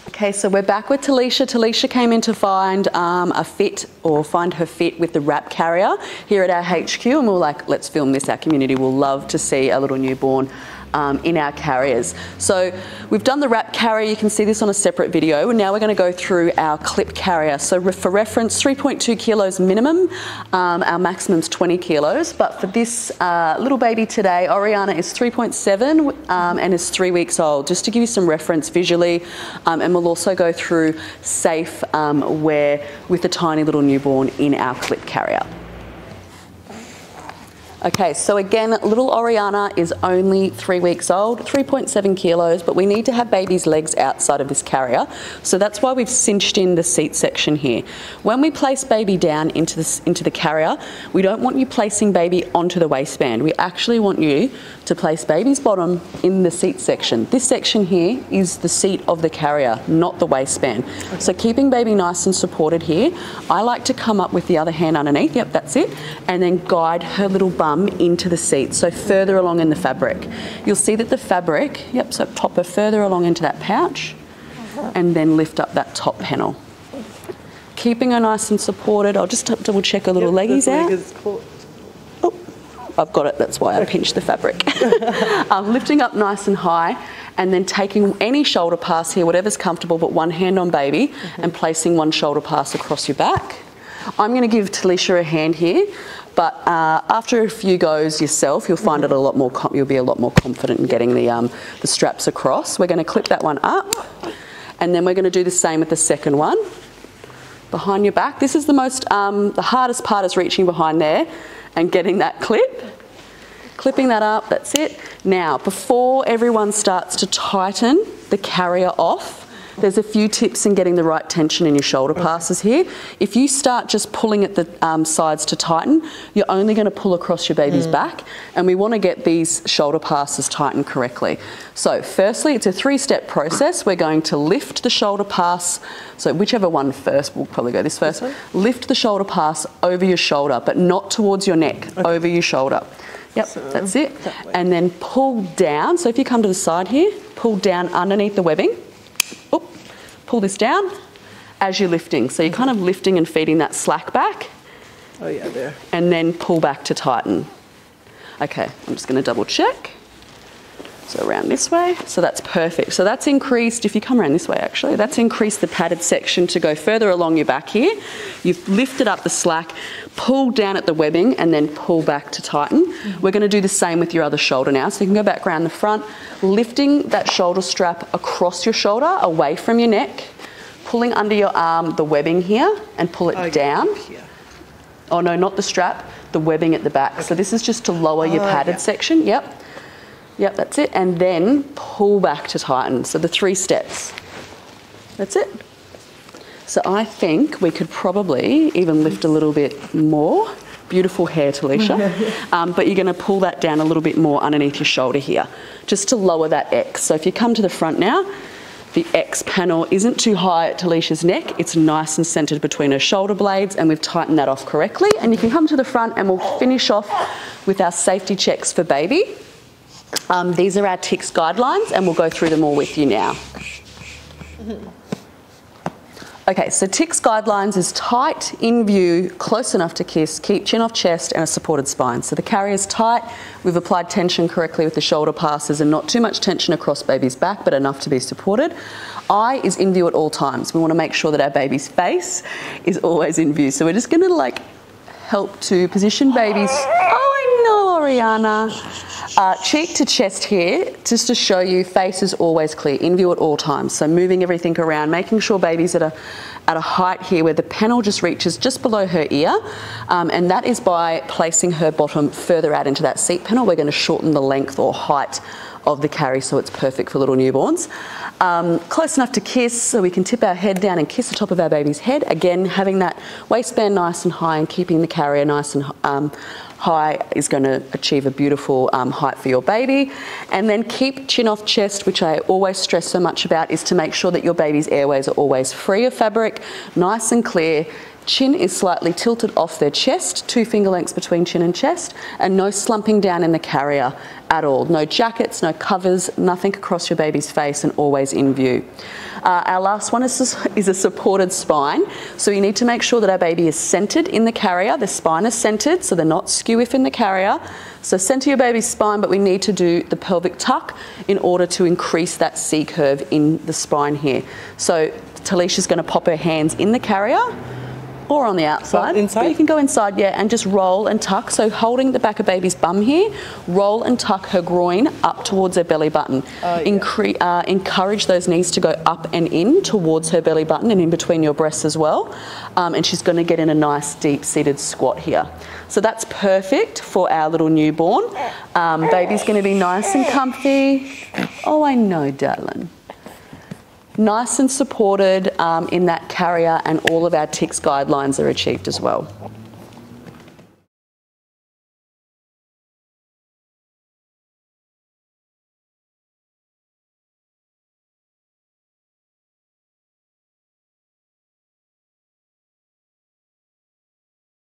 Okay, so we're back with Talisha. Talisha came in to find find her fit with the wrap carrier here at our HQ, and we were like, let's film this. Our community will love to see a little newborn in our carriers. So we've done the wrap carrier. You can see this on a separate video. And now we're going to go through our clip carrier. So for reference, 3.2 kilos minimum. Our maximum's 20 kilos. But for this little baby today, Oriana is 3.7 and is 3 weeks old, just to give you some reference visually. And we'll also go through safe wear with the tiny little newborn in our clip carrier. Okay, so again, little Oriana is only 3 weeks old, 3.7 kilos, but we need to have baby's legs outside of this carrier. So that's why we've cinched in the seat section here. When we place baby down into the carrier, we don't want you placing baby onto the waistband. We actually want you to place baby's bottom in the seat section. This section here is the seat of the carrier, not the waistband. Okay. So keeping baby nice and supported here, I like to come up with the other hand underneath, yep, that's it, and then guide her little bum into the seat, so further along in the fabric. You'll see that the fabric, yep, so pop her further along into that pouch and then lift up that top panel. Keeping her nice and supported. I'll just double check her little leggies out. Oh, I've got it, that's why I pinched the fabric. Lifting up nice and high, and then taking any shoulder pass here, whatever's comfortable, but one hand on baby, and placing one shoulder pass across your back. I'm going to give Talisha a hand here, but after a few goes yourself, you'll find it a lot more. You'll be a lot more confident in getting the straps across. We're going to clip that one up, and then we're going to do the same with the second one. Behind your back. This is the hardest part is reaching behind there and getting that clip. Clipping that up. That's it. Now, before everyone starts to tighten the carrier off, there's a few tips in getting the right tension in your shoulder passes here. If you start just pulling at the sides to tighten, you're only going to pull across your baby's back, and we want to get these shoulder passes tightened correctly. So firstly, it's a 3-step process. We're going to lift the shoulder pass, so whichever one first, we'll probably go this first. Lift the shoulder pass over your shoulder, but not towards your neck, over your shoulder. Yep, so that's it. And then pull down. So if you come to the side here, pull down underneath the webbing. Pull this down as you're lifting. So you're kind of lifting and feeding that slack back. Oh yeah, there. And then pull back to tighten. Okay, I'm just going to double check. So around this way. So that's perfect. So that's increased, if you come around this way actually, that's increased the padded section to go further along your back here. You've lifted up the slack, pull down at the webbing, and then pull back to tighten. We're going to do the same with your other shoulder now. So you can go back around the front, lifting that shoulder strap across your shoulder, away from your neck, pulling under your arm the webbing here, and pull it down. Oh no, not the strap, the webbing at the back. Okay. So this is just to lower your padded section. Yep. Yep, that's it. And then pull back to tighten. So the 3 steps. That's it. So I think we could probably even lift a little bit more. Beautiful hair, Talisha. But you're going to pull that down a little bit more underneath your shoulder here, just to lower that X. So if you come to the front now, the X panel isn't too high at Talisha's neck. It's nice and centered between her shoulder blades, and we've tightened that off correctly. And you can come to the front, and we'll finish off with our safety checks for baby. These are our TICS guidelines, and we'll go through them all with you now. Okay, so TICS guidelines is tight, in view, close enough to kiss, keep chin off chest, and a supported spine. So the carrier's tight, we've applied tension correctly with the shoulder passes, and not too much tension across baby's back, but enough to be supported. Eye is in view at all times. We want to make sure that our baby's face is always in view. So we're just going to help to position baby's, oh I know, Oriana. Cheek to chest here, just to show you face is always clear, in view at all times. So moving everything around, making sure baby's at a height here where the panel just reaches just below her ear, and that is by placing her bottom further out into that seat panel. We're going to shorten the length or height of the carry so it's perfect for little newborns. Close enough to kiss, so we can tip our head down and kiss the top of our baby's head. Again, having that waistband nice and high and keeping the carrier nice and high is going to achieve a beautiful height for your baby. And then keep chin off chest, which I always stress so much about, is to make sure that your baby's airways are always free of fabric, nice and clear, Chin is slightly tilted off their chest, 2 finger lengths between chin and chest, and no slumping down in the carrier at all. No jackets, no covers, nothing across your baby's face, and always in view. Our last one is a supported spine. So you need to make sure that our baby is centered in the carrier. The spine is centered, so they're not skew-if in the carrier. So center your baby's spine, but we need to do the pelvic tuck in order to increase that C curve in the spine here. So Talisha's going to pop her hands in the carrier, or on the outside. Inside? But you can go inside, yeah, and just roll and tuck. So holding the back of baby's bum here, roll and tuck her groin up towards her belly button. Encourage those knees to go up and in towards her belly button and in between your breasts as well. And she's going to get in a nice deep-seated squat here. So that's perfect for our little newborn. Baby's going to be nice and comfy. Oh, I know, darling. Nice and supported in that carrier, and all of our TICS guidelines are achieved as well.